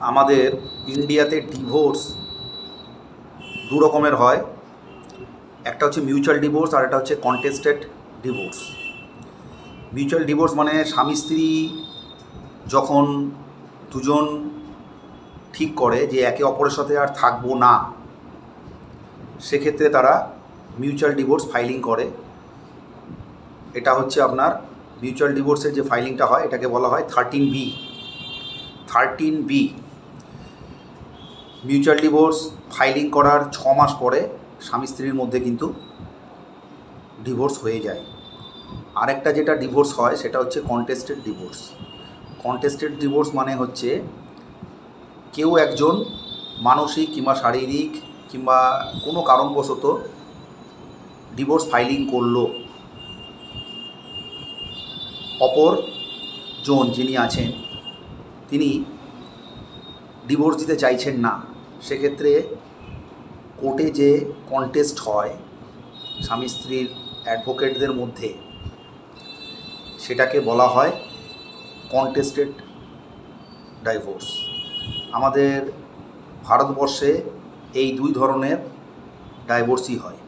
আমাদের ইন্ডিয়াতে ডিভোর্স দু রকমের হয়। একটা হচ্ছে মিউচুয়াল ডিভোর্স আর একটা হচ্ছে কন্টেস্টেড ডিভোর্স। মিউচুয়াল ডিভোর্স মানে স্বামী স্ত্রী যখন দুজন ঠিক করে যে একে অপরের সাথে আর থাকবো না, সেক্ষেত্রে তারা মিউচুয়াল ডিভোর্স ফাইলিং করে। এটা হচ্ছে আপনার মিউচুয়াল ডিভোর্সের যে ফাইলিংটা হয় এটাকে বলা হয় 13B। মিউচুয়াল ডিভোর্স ফাইলিং করার 6 মাস পরে স্বামী স্ত্রীর মধ্যে কিন্তু ডিভোর্স হয়ে যায়। আরেকটা যেটা ডিভোর্স হয় সেটা হচ্ছে কন্টেস্টেড ডিভোর্স। কন্টেস্টেড ডিভোর্স মানে হচ্ছে কেউ একজন মানসিক কিংবা শারীরিক কিংবা কোনো কারণবশত ডিভোর্স ফাইলিং করলো, অপরজন যিনি আছেন তিনি ডিভোর্স দিতে চাইছেন না। সেক্ষেত্রে কোর্টে যে কন্টেস্ট হয় স্বামী স্ত্রীর অ্যাডভোকেটদের মধ্যে, সেটাকে বলা হয় কন্টেস্টেড ডাইভোর্স। আমাদের ভারতবর্ষে এই দুই ধরনের ডাইভোর্সই হয়।